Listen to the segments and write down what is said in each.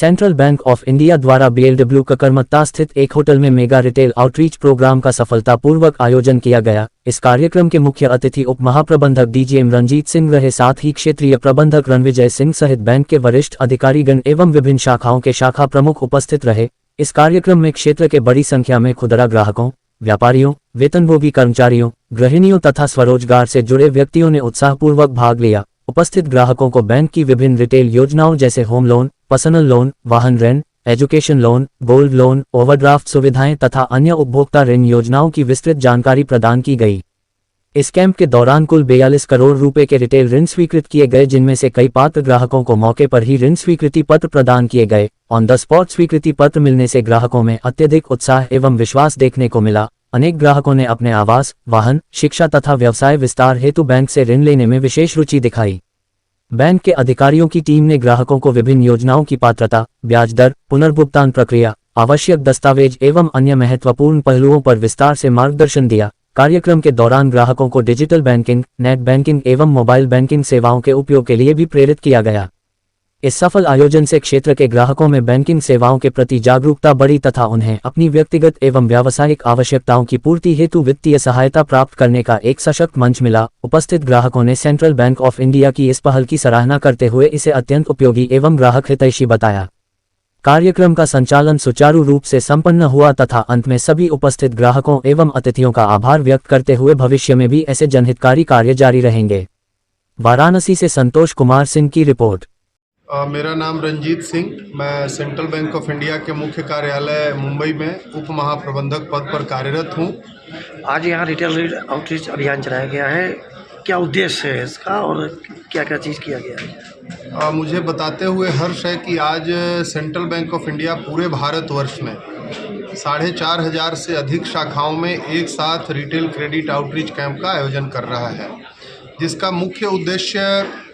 Central bank of India द्वारा BLW Kakarmatta स्थित एक होटल में मेगा रिटेल आउटरीच प्रोग्राम का सफलतापूर्वक आयोजन किया गया। इस कार्यक्रम के मुख्य अतिथि उप महाप्रबंधक डीजीएम रंजीत सिंह रहे, साथ ही क्षेत्रीय प्रबंधक रणविजय सिंह सहित बैंक के वरिष्ठ अधिकारीगण एवं विभिन्न शाखाओं के शाखा प्रमुख उपस्थित रहे। इस कार्यक्रम में क्षेत्र के बड़ी संख्या में खुदरा ग्राहकों, व्यापारियों, वेतनभोगी कर्मचारियों, गृहिणियों तथा स्वरोजगार से जुड़े व्यक्तियों ने उत्साहपूर्वक भाग लिया। उपस्थित ग्राहकों को बैंक की विभिन्न रिटेल योजनाओं जैसे होम लोन, पर्सनल लोन, वाहन ऋण, education loan, gold loan, overdraft सुविधाएं तथा अन्य उपभोक्ता ऋण योजनाओं की विस्तृत जानकारी प्रदान की गई। इस कैंप के दौरान कुल 42 करोड़ रुपए के रिटेल ऋण स्वीकृत किए गए, जिनमें से कई पात्र ग्राहकों को मौके पर ही ऋण स्वीकृति पत्र प्रदान किए गए। ऑन द स्पॉट स्वीकृति पत्र मिलने से ग्राहकों में अत्यधिक उत्साह एवं विश्वास देखने को मिला। अनेक ग्राहकों ने अपने आवास, वाहन, शिक्षा तथा व्यवसाय विस्तार हेतु बैंक से ऋण लेने में विशेष रुचि दिखाई। बैंक के अधिकारियों की टीम ने ग्राहकों को विभिन्न योजनाओं की पात्रता, ब्याज दर, पुनर्भुगतान प्रक्रिया, आवश्यक दस्तावेज एवं अन्य महत्वपूर्ण पहलुओं पर विस्तार से मार्गदर्शन दिया। कार्यक्रम के दौरान ग्राहकों को डिजिटल बैंकिंग, नेट बैंकिंग एवं मोबाइल बैंकिंग सेवाओं के उपयोग के लिए भी प्रेरित किया गया। इस सफल आयोजन से क्षेत्र के ग्राहकों में बैंकिंग सेवाओं के प्रति जागरूकता बढ़ी तथा उन्हें अपनी व्यक्तिगत एवं व्यावसायिक आवश्यकताओं की पूर्ति हेतु वित्तीय सहायता प्राप्त करने का एक सशक्त मंच मिला। उपस्थित ग्राहकों ने सेंट्रल बैंक ऑफ इंडिया की इस पहल की सराहना करते हुए इसे अत्यंत उपयोगी एवं ग्राहक हितैषी बताया। कार्यक्रम का संचालन सुचारू रूप से संपन्न हुआ तथा अंत में सभी उपस्थित ग्राहकों एवं अतिथियों का आभार व्यक्त करते हुए भविष्य में भी ऐसे जनहितकारी कार्य जारी रहेंगे। वाराणसी से संतोष कुमार सिंह की रिपोर्ट। मेरा नाम रंजीत सिंह, मैं सेंट्रल बैंक ऑफ इंडिया के मुख्य कार्यालय मुंबई में उप महाप्रबंधक पद पर कार्यरत हूं। आज यहाँ रिटेल आउटरीच अभियान चलाया गया है, क्या उद्देश्य है इसका और क्या क्या चीज़ किया गया है? मुझे बताते हुए हर्ष है कि आज सेंट्रल बैंक ऑफ इंडिया पूरे भारतवर्ष में 4,500 से अधिक शाखाओं में एक साथ रिटेल क्रेडिट आउटरीच कैंप का आयोजन कर रहा है, जिसका मुख्य उद्देश्य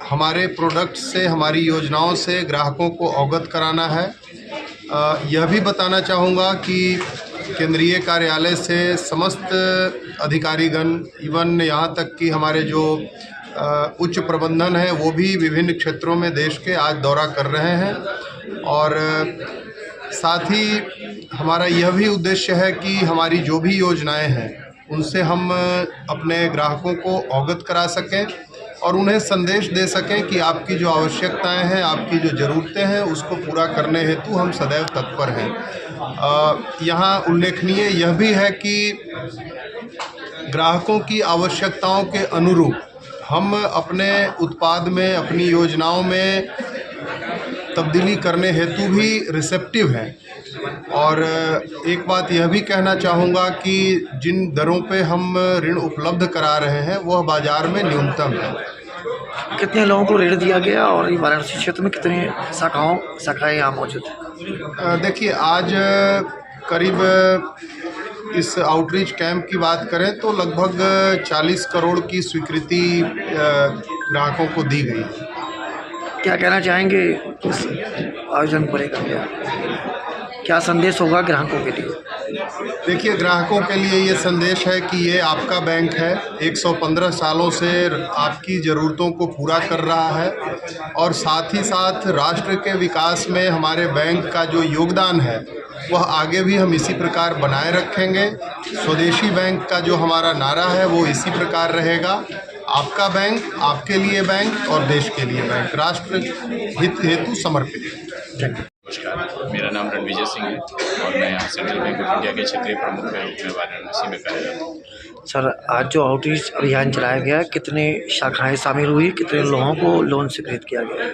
हमारे प्रोडक्ट से, हमारी योजनाओं से ग्राहकों को अवगत कराना है। यह भी बताना चाहूँगा कि केंद्रीय कार्यालय से समस्त अधिकारीगण, इवन यहाँ तक कि हमारे जो उच्च प्रबंधन है वो भी विभिन्न क्षेत्रों में देश के आज दौरा कर रहे हैं। और साथ ही हमारा यह भी उद्देश्य है कि हमारी जो भी योजनाएं हैं उनसे हम अपने ग्राहकों को अवगत करा सकें और उन्हें संदेश दे सकें कि आपकी जो आवश्यकताएं हैं, आपकी जो ज़रूरतें हैं, उसको पूरा करने हेतु हम सदैव तत्पर हैं। यहाँ उल्लेखनीय यह भी है कि ग्राहकों की आवश्यकताओं के अनुरूप हम अपने उत्पाद में, अपनी योजनाओं में तब्दीली करने हेतु भी रिसेप्टिव हैं। और एक बात यह भी कहना चाहूँगा कि जिन दरों पे हम ऋण उपलब्ध करा रहे हैं वह बाज़ार में न्यूनतम है। कितने लोगों को ऋण दिया गया और वाराणसी क्षेत्र में कितनी शाखाएं यहाँ मौजूद हैं? देखिए, आज करीब इस आउटरीच कैंप की बात करें तो लगभग 40 करोड़ की स्वीकृति ग्राहकों को दी गई। क्या कहना चाहेंगे इस आयोजन को लेकर, क्या संदेश होगा ग्राहकों के लिए? देखिए, ग्राहकों के लिए ये संदेश है कि ये आपका बैंक है, 115 सालों से आपकी ज़रूरतों को पूरा कर रहा है और साथ ही साथ राष्ट्र के विकास में हमारे बैंक का जो योगदान है वह आगे भी हम इसी प्रकार बनाए रखेंगे। स्वदेशी बैंक का जो हमारा नारा है वो इसी प्रकार रहेगा, आपका बैंक, आपके लिए बैंक और देश के लिए बैंक, राष्ट्र हित हेतु समर्पित। नमस्कार, मेरा नाम रणविजय सिंह है और मैं यहाँ सेंट्रल बैंक ऑफ इंडिया के क्षेत्रीय प्रमुख के रूप में वाराणसी में कार्यरत हूँ। सर, आज जो आउटरीच अभियान चलाया गया, कितने शाखाएं शामिल हुई, कितने लोगों को लोन स्वीकृत किया गया?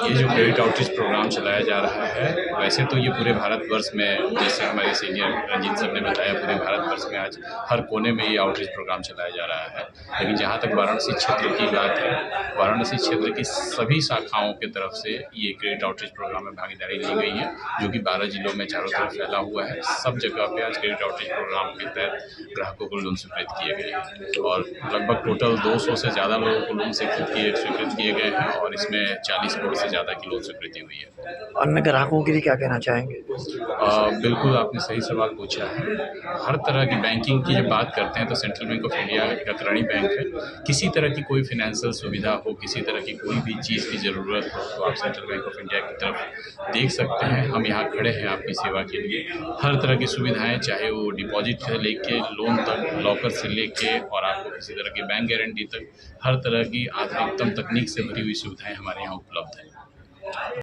ये जो क्रेडिट आउटरीच प्रोग्राम चलाया जा रहा है, वैसे तो ये पूरे भारतवर्ष में, जैसे हमारे सीनियर रंजीत सर ने बताया, पूरे भारतवर्ष में आज हर कोने में ये आउटरीच प्रोग्राम चलाया जा रहा है। लेकिन जहाँ तक वाराणसी क्षेत्र की बात है, वाराणसी क्षेत्र की सभी शाखाओं की तरफ से ये क्रेडिट आउटरीच प्रोग्राम में भागीदारी ली गई है जो कि 12 जिलों में चारों तरफ फैला हुआ है। सब जगह पे आज क्रेडिट आउटरीच प्रोग्राम के तहत ग्राहकों को लोन स्वीकृत किए गए हैं और लगभग टोटल 200 से ज़्यादा लोगों को लोन स्वीकृत किए गए हैं और इसमें 40 करोड़ से ज़्यादा की लोन स्वीकृति हुई है। अन्य ग्राहकों के लिए क्या कहना चाहेंगे? बिल्कुल आपने सही सवाल पूछा है। हर तरह की बैंकिंग की जब बात करते हैं तो सेंट्रल बैंक ऑफ इंडिया एक अग्रणी बैंक है। किसी तरह की कोई फाइनेंशियल सुविधा हो, किसी तरह की कोई भी चीज़ की ज़रूरत हो तो आप सेंट्रल बैंक ऑफ इंडिया की तरफ देख सकते हैं। हम यहाँ खड़े हैं आपकी सेवा के लिए। हर तरह की सुविधाएं, चाहे वो डिपॉजिट से लेके लोन तक, लॉकर से लेके और आपको किसी तरह की बैंक गारंटी तक, हर तरह की आधुनिकतम तकनीक से भरी हुई सुविधाएं हमारे यहाँ उपलब्ध हैं।